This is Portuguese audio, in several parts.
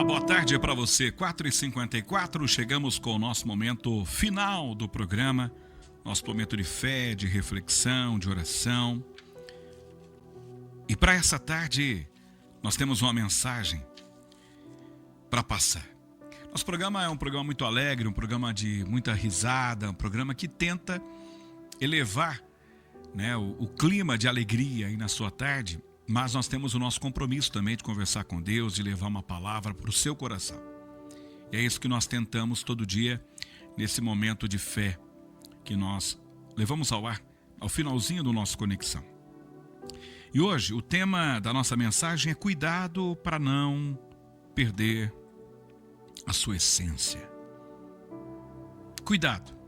Olá, boa tarde para você. 4h54, chegamos com o nosso momento final do programa. Nosso momento de fé, de reflexão, de oração. E para essa tarde, nós temos uma mensagem para passar. Nosso programa é um programa muito alegre, um programa de muita risada, um programa que tenta elevar, o clima de alegria aí na sua tarde. Mas nós temos o nosso compromisso também de conversar com Deus, de levar uma palavra para o seu coração. E é isso que nós tentamos todo dia, nesse momento de fé, que nós levamos ao ar, ao finalzinho do nosso Conexão. E hoje, o tema da nossa mensagem é cuidado para não perder a sua essência. Cuidado.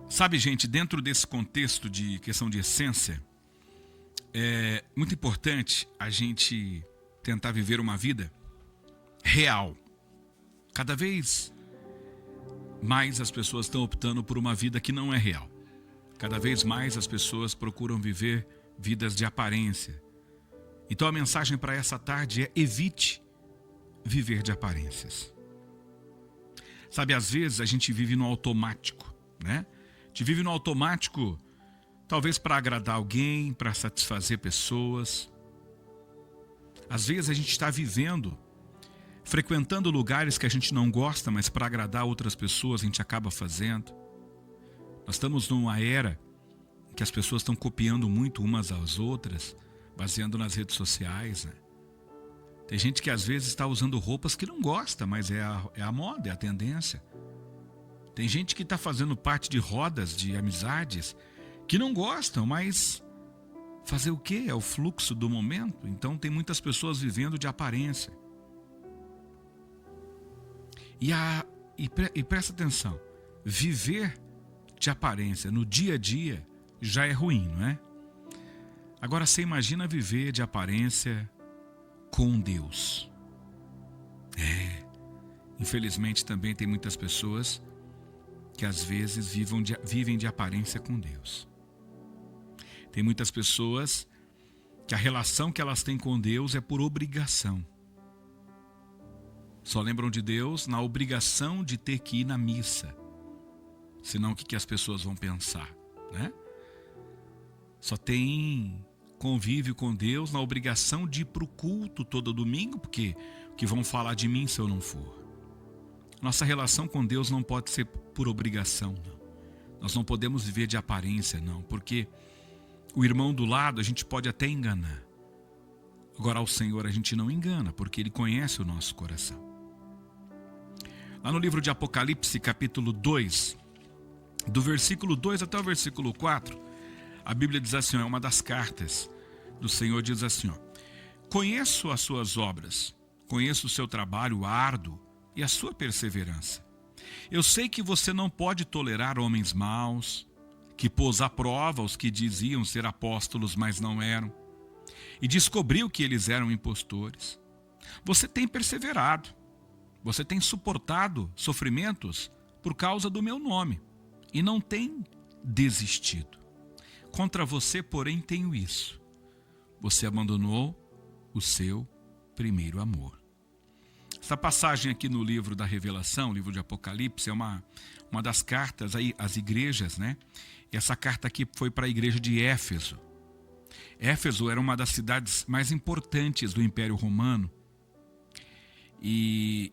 Sabe, gente, dentro desse contexto de questão de essência, é muito importante a gente tentar viver uma vida real. Cada vez mais as pessoas estão optando por uma vida que não é real. Cada vez mais as pessoas procuram viver vidas de aparência. Então a mensagem para essa tarde é: evite viver de aparências. Sabe, às vezes a gente vive no automático, né? A gente vive no automático, talvez para agradar alguém, para satisfazer pessoas. Às vezes a gente está vivendo, frequentando lugares que a gente não gosta, mas para agradar outras pessoas a gente acaba fazendo. Nós estamos numa era em que as pessoas estão copiando muito umas às outras, baseando nas redes sociais, né? Tem gente que às vezes está usando roupas que não gosta, mas é a moda, é a tendência. Tem gente que está fazendo parte de rodas de amizades que não gostam, mas fazer o quê? É o fluxo do momento. Então tem muitas pessoas vivendo de aparência. E presta atenção, viver de aparência no dia a dia já é ruim, não é? Agora você imagina viver de aparência com Deus. Infelizmente também tem muitas pessoas que às vezes vivem de aparência com Deus. Tem muitas pessoas que a relação que elas têm com Deus é por obrigação. Só lembram de Deus na obrigação de ter que ir na missa. Senão o que as pessoas vão pensar, né? Só tem convívio com Deus na obrigação de ir para o culto todo domingo, porque o que vão falar de mim se eu não for? Nossa relação com Deus não pode ser por obrigação, não. Nós não podemos viver de aparência, não, porque o irmão do lado a gente pode até enganar. Agora ao Senhor a gente não engana, porque Ele conhece o nosso coração. Lá no livro de Apocalipse, capítulo 2, do versículo 2 até o versículo 4, a Bíblia diz assim, é uma das cartas do Senhor, diz assim, conheço as suas obras, conheço o seu trabalho árduo e a sua perseverança. Eu sei que você não pode tolerar homens maus, que pôs à prova os que diziam ser apóstolos, mas não eram, e descobriu que eles eram impostores. Você tem perseverado, você tem suportado sofrimentos por causa do meu nome, e não tem desistido. Contra você, porém, tenho isso: você abandonou o seu primeiro amor. Essa passagem aqui no livro da Revelação, livro de Apocalipse, é uma das cartas aí às igrejas, né? E essa carta aqui foi para a igreja de Éfeso. Éfeso era uma das cidades mais importantes do Império Romano. E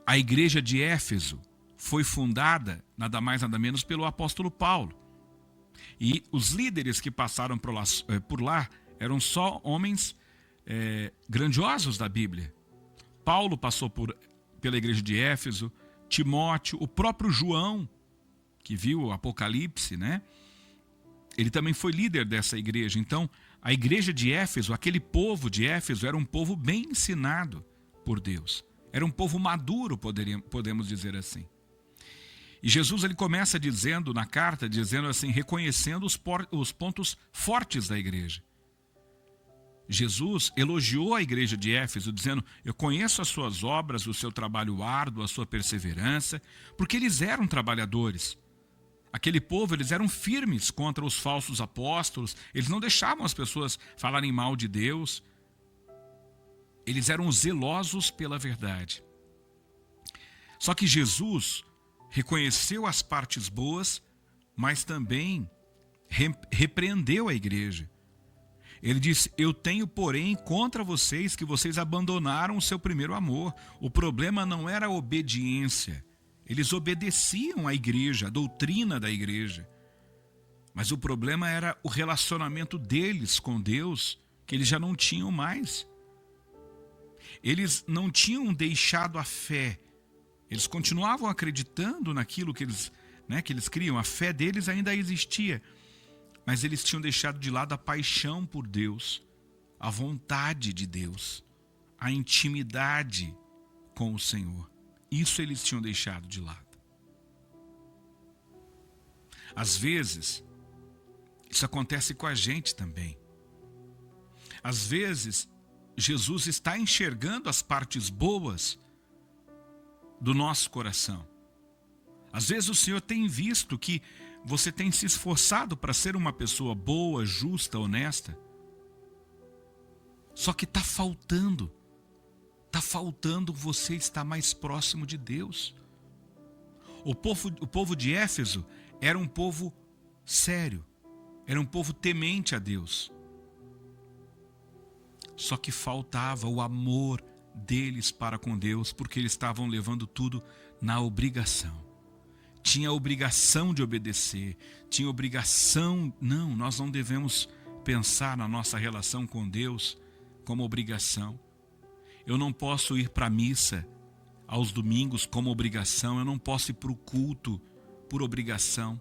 a igreja de Éfeso foi fundada, nada mais nada menos, pelo apóstolo Paulo. E os líderes que passaram por lá eram só homens grandiosos da Bíblia. Paulo passou pela igreja de Éfeso, Timóteo, o próprio João, que viu o Apocalipse, né? Ele também foi líder dessa igreja. Então, a igreja de Éfeso, aquele povo de Éfeso, era um povo bem ensinado por Deus. Era um povo maduro, podemos dizer assim. E Jesus ele começa dizendo na carta, dizendo assim, reconhecendo os pontos fortes da igreja. Jesus elogiou a igreja de Éfeso, dizendo, eu conheço as suas obras, o seu trabalho árduo, a sua perseverança, porque eles eram trabalhadores. Aquele povo, eles eram firmes contra os falsos apóstolos, eles não deixavam as pessoas falarem mal de Deus. Eles eram zelosos pela verdade. Só que Jesus reconheceu as partes boas, mas também repreendeu a igreja. Ele disse: eu tenho, porém, contra vocês que vocês abandonaram o seu primeiro amor. O problema não era a obediência. Eles obedeciam à igreja, a doutrina da igreja. Mas o problema era o relacionamento deles com Deus, que eles já não tinham mais. Eles não tinham deixado a fé. Eles continuavam acreditando naquilo que eles criam. A fé deles ainda existia. Mas eles tinham deixado de lado a paixão por Deus, a vontade de Deus, a intimidade com o Senhor. Isso eles tinham deixado de lado. Às vezes, isso acontece com a gente também. Às vezes, Jesus está enxergando as partes boas do nosso coração. Às vezes o Senhor tem visto que você tem se esforçado para ser uma pessoa boa, justa, honesta. Só que está faltando você estar mais próximo de Deus. O povo de Éfeso era um povo sério, era um povo temente a Deus. Só que faltava o amor deles para com Deus, porque eles estavam levando tudo na obrigação. Tinha a obrigação de obedecer, tinha obrigação. Não, nós não devemos pensar na nossa relação com Deus como obrigação. Eu não posso ir para a missa aos domingos como obrigação, eu não posso ir para o culto por obrigação.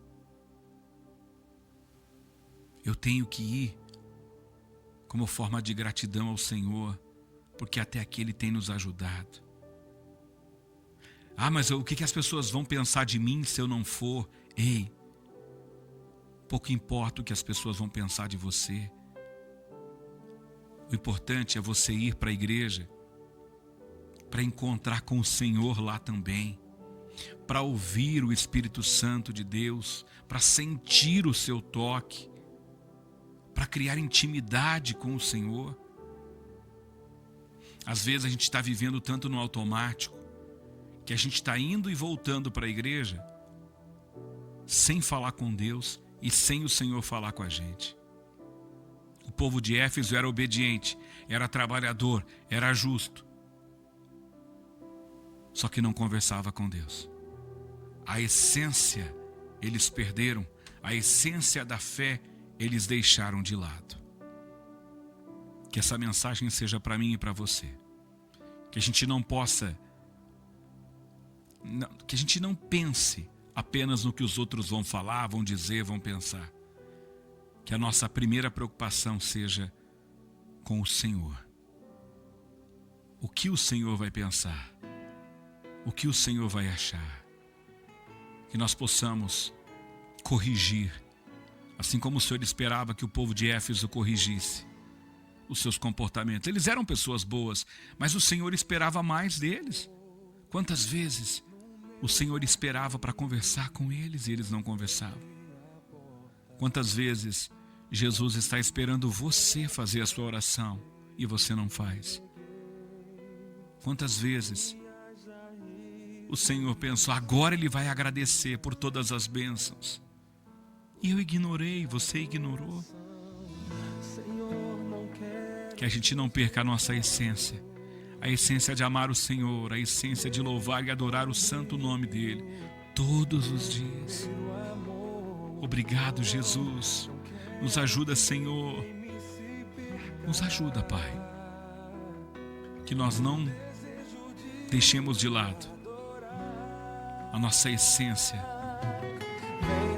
Eu tenho que ir como forma de gratidão ao Senhor, porque até aqui Ele tem nos ajudado. Ah, mas o que as pessoas vão pensar de mim se eu não for? Ei, pouco importa o que as pessoas vão pensar de você. O importante é você ir para a igreja, para encontrar com o Senhor lá também, para ouvir o Espírito Santo de Deus, para sentir o seu toque, para criar intimidade com o Senhor. Às vezes a gente está vivendo tanto no automático, que a gente está indo e voltando para a igreja, sem falar com Deus e sem o Senhor falar com a gente. O povo de Éfeso era obediente, era trabalhador, era justo. Só que não conversava com Deus. A essência eles perderam, a essência da fé eles deixaram de lado. Que essa mensagem seja para mim e para você. Que a gente não possa, que a gente não pense apenas no que os outros vão falar, vão dizer, vão pensar. Que a nossa primeira preocupação seja com o Senhor. O que o Senhor vai pensar? O que o Senhor vai achar? Que nós possamos corrigir, assim como o Senhor esperava que o povo de Éfeso corrigisse os seus comportamentos. Eles eram pessoas boas, mas o Senhor esperava mais deles. Quantas vezes o Senhor esperava para conversar com eles e eles não conversavam? Quantas vezes Jesus está esperando você fazer a sua oração e você não faz? Quantas vezes o Senhor pensou, agora Ele vai agradecer por todas as bênçãos, e eu ignorei, você ignorou? Que a gente não perca a nossa essência, a essência de amar o Senhor, a essência de louvar e adorar o santo nome dEle, todos os dias. Obrigado, Jesus. Nos ajuda, Senhor. Nos ajuda, Pai. Que nós não deixemos de lado a nossa essência,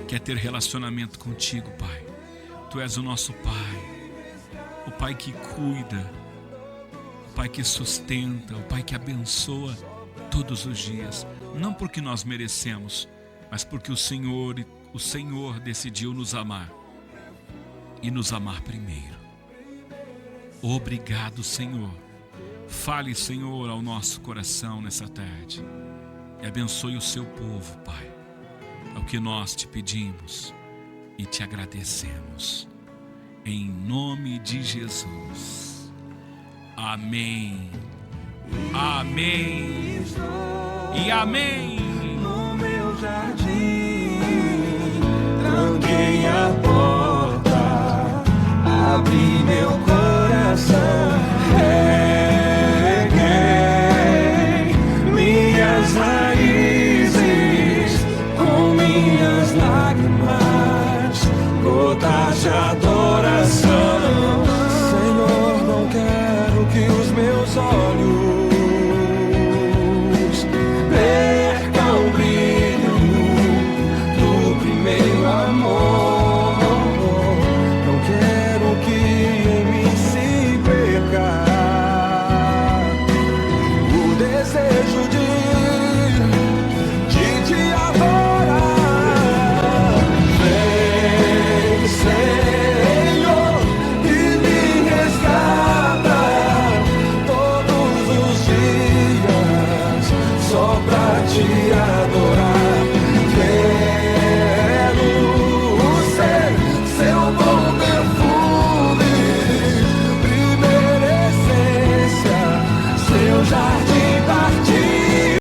que é ter relacionamento contigo, Pai. Tu és o nosso Pai, o Pai que cuida, o Pai que sustenta, o Pai que abençoa todos os dias. Não porque nós merecemos, mas porque o Senhor decidiu nos amar e nos amar primeiro. Obrigado, Senhor. Fale, Senhor, ao nosso coração nessa tarde e abençoe o seu povo, Pai. É o que nós te pedimos e te agradecemos. Em nome de Jesus. Amém. Amém. E amém. No meu jardim, tranquei a porta, abri meu coração.